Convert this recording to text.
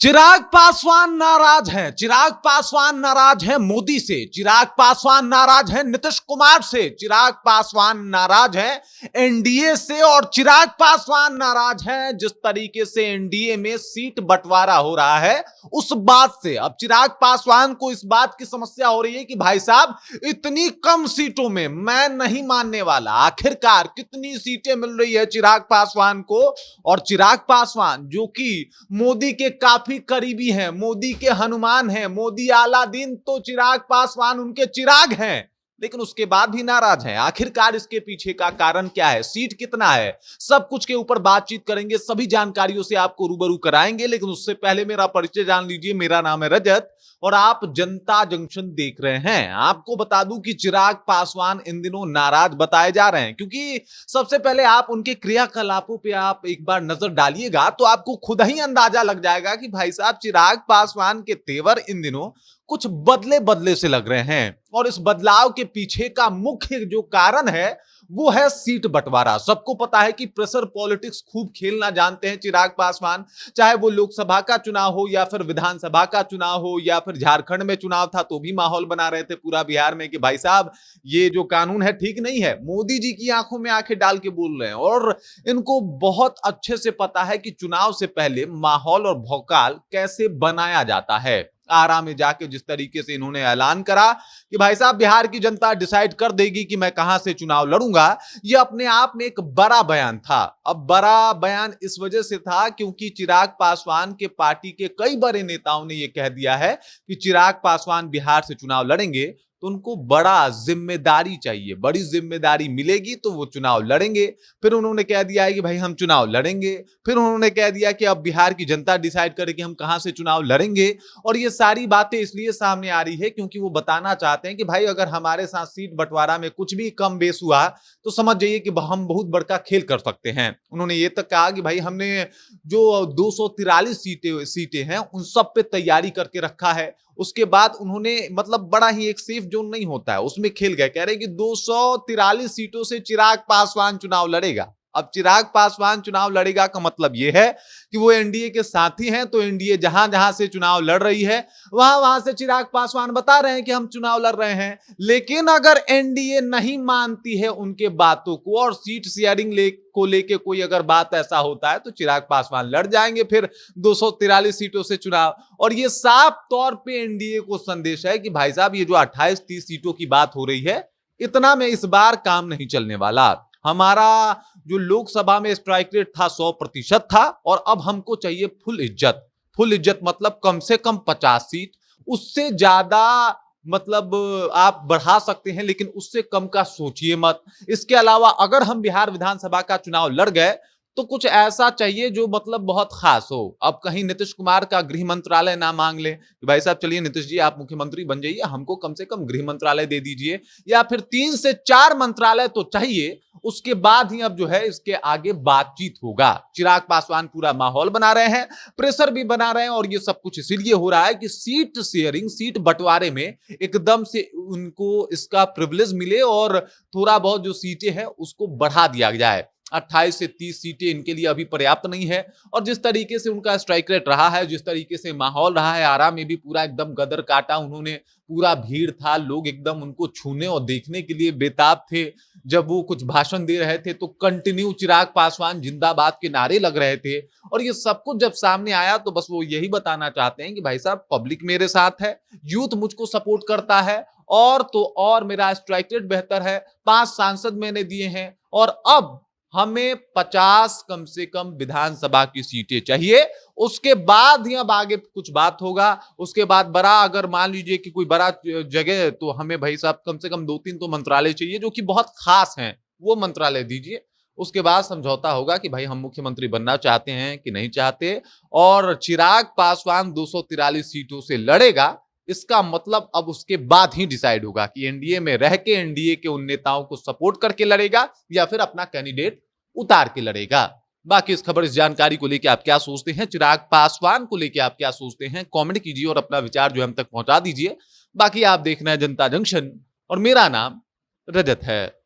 चिराग पासवान नाराज है। चिराग पासवान नाराज है मोदी से। चिराग पासवान नाराज है नीतीश कुमार से। चिराग पासवान नाराज है एनडीए से। और चिराग पासवान नाराज है जिस तरीके से एनडीए में सीट बंटवारा हो रहा है उस बात से। अब चिराग पासवान को इस बात की समस्या हो रही है कि भाई साहब, इतनी कम सीटों में मैं नहीं मानने वाला। आखिरकार कितनी सीटें मिल रही है चिराग पासवान को। और चिराग पासवान जो कि मोदी के काफी करीबी हैं, मोदी के हनुमान हैं, मोदी आलादीन तो चिराग पासवान उनके चिराग हैं, लेकिन उसके बाद भी नाराज हैं। आखिरकार इसके पीछे का कारण क्या है, सीट कितना है, सब कुछ के ऊपर बातचीत करेंगे, सभी जानकारियों से आपको रूबरू कराएंगे। लेकिन उससे पहले मेरा परिचय जान लीजिए। मेरा नाम है रजत और आप जनता जंक्शन देख रहे हैं। आपको बता दूं कि चिराग पासवान इन दिनों नाराज बताए जा रहे हैं, क्योंकि सबसे पहले आप उनके क्रियाकलापों पे आप एक बार नजर डालिएगा तो आपको खुद ही अंदाजा लग जाएगा कि भाई साहब, चिराग पासवान के तेवर इन दिनों कुछ बदले बदले से लग रहे हैं। और इस बदलाव के पीछे का मुख्य जो कारण है वो है सीट बंटवारा। सबको पता है कि प्रेशर पॉलिटिक्स खूब खेलना जानते हैं चिराग पासवान। चाहे वो लोकसभा का चुनाव हो या फिर विधानसभा का चुनाव हो या फिर झारखंड में चुनाव था तो भी माहौल बना रहे थे पूरा बिहार में कि भाई साहब, ये जो कानून है ठीक नहीं है। मोदी जी की आंखों में आंखें डाल के बोल रहे हैं और इनको बहुत अच्छे से पता है कि चुनाव से पहले माहौल और भौकाल कैसे बनाया जाता है। आरा में जाके जिस तरीके से इन्होंने ऐलान करा कि भाई साहब, बिहार की जनता डिसाइड कर देगी कि मैं कहां से चुनाव लड़ूंगा, यह अपने आप में एक बड़ा बयान था। अब बड़ा बयान इस वजह से था क्योंकि चिराग पासवान के पार्टी के कई बड़े नेताओं ने यह कह दिया है कि चिराग पासवान बिहार से चुनाव लड़ेंगे तो उनको बड़ा जिम्मेदारी चाहिए, बड़ी जिम्मेदारी मिलेगी तो वो चुनाव लड़ेंगे। फिर उन्होंने कह दिया है कि भाई हम चुनाव लड़ेंगे। फिर उन्होंने कह दिया कि अब बिहार की जनता डिसाइड करे कि हम कहां से चुनाव लड़ेंगे। और ये सारी बातें इसलिए सामने आ रही है क्योंकि वो बताना चाहते हैं कि भाई, अगर हमारे साथ सीट बंटवारा में कुछ भी कम बेस हुआ तो समझ जाइए कि हम बहुत बड़का खेल कर सकते हैं। उन्होंने ये तक कहा कि भाई, हमने जो 243 सीटें हैं उन सब पे तैयारी करके रखा है। उसके बाद उन्होंने मतलब बड़ा ही एक सेफ जोन नहीं होता है उसमें खेल गए, कह रहे कि 243 सीटों से चिराग पासवान चुनाव लड़ेगा। अब चिराग पासवान चुनाव लड़ेगा का मतलब यह है कि वो एनडीए के साथी हैं, तो एनडीए जहां जहां से चुनाव लड़ रही है वहां वहां से चिराग पासवान बता रहे हैं कि हम चुनाव लड़ रहे हैं। लेकिन अगर एनडीए नहीं मानती है उनके बातों को और सीट शेयरिंग को लेके कोई अगर बात ऐसा होता है तो चिराग पासवान लड़ जाएंगे फिर 243 सीटों से चुनाव। और ये साफ तौर पे एनडीए को संदेश है कि भाई साहब, ये जो 28-30 सीटों की बात हो रही है, इतना में इस बार काम नहीं चलने वाला। हमारा जो लोकसभा में स्ट्राइक रेट था 100% था और अब हमको चाहिए फुल इज्जत। फुल इज्जत मतलब कम से कम 50 सीट, उससे ज्यादा मतलब आप बढ़ा सकते हैं लेकिन उससे कम का सोचिए मत। इसके अलावा अगर हम बिहार विधानसभा का चुनाव लड़ गए तो कुछ ऐसा चाहिए जो मतलब बहुत खास हो। अब कहीं नीतीश कुमार का गृह मंत्रालय ना मांग ले कि भाई साहब, चलिए नीतीश जी आप मुख्यमंत्री बन जाइए, हमको कम से कम गृह मंत्रालय दे दीजिए, या फिर 3 से 4 मंत्रालय तो चाहिए। उसके बाद ही अब जो है इसके आगे बातचीत होगा। चिराग पासवान पूरा माहौल बना रहे हैं, प्रेशर भी बना रहे हैं और ये सब कुछ इसीलिए हो रहा है कि सीट शेयरिंग, सीट बंटवारे में एकदम से उनको इसका प्रिविलेज मिले और थोड़ा बहुत जो सीटें हैं उसको बढ़ा दिया जाए। 28 से 30 सीटें इनके लिए अभी पर्याप्त नहीं है। और जिस तरीके से उनका स्ट्राइक रेट रहा है, जिस तरीके से माहौल रहा है, आरा में भी पूरा एकदम गदर काटा उन्होंने, पूरा भीड़ था, लोग एकदम उनको छूने और देखने के लिए बेताब थे। जब वो कुछ भाषण दे रहे थे तो कंटिन्यू चिराग पासवान जिंदाबाद के नारे लग रहे थे। और ये सब कुछ जब सामने आया तो बस वो यही बताना चाहते हैं कि भाई साहब, पब्लिक मेरे साथ है, यूथ मुझको सपोर्ट करता है और तो और मेरा स्ट्राइक रेट बेहतर है, 5 सांसद मैंने दिए हैं और अब हमें 50 कम से कम विधानसभा की सीटें चाहिए। उसके बाद ही अब आगे कुछ बात होगा। उसके बाद बड़ा, अगर मान लीजिए कि कोई बड़ा जगह, तो हमें भाई साहब कम से कम 2-3 तो मंत्रालय चाहिए जो कि बहुत खास हैं, वो मंत्रालय दीजिए। उसके बाद समझौता होगा कि भाई हम मुख्यमंत्री बनना चाहते हैं कि नहीं चाहते। और चिराग पासवान 243 सीटों से लड़ेगा, इसका मतलब अब उसके बाद ही डिसाइड होगा कि एनडीए में रह के एनडीए के उन नेताओं को सपोर्ट करके लड़ेगा या फिर अपना कैंडिडेट उतार के लड़ेगा। बाकी इस खबर, इस जानकारी को लेकर आप क्या सोचते हैं, चिराग पासवान को लेकर आप क्या सोचते हैं, कमेंट कीजिए और अपना विचार जो हम तक पहुंचा दीजिए। बाकी आप देख रहे हैं जनता जंक्शन और मेरा नाम रजत है।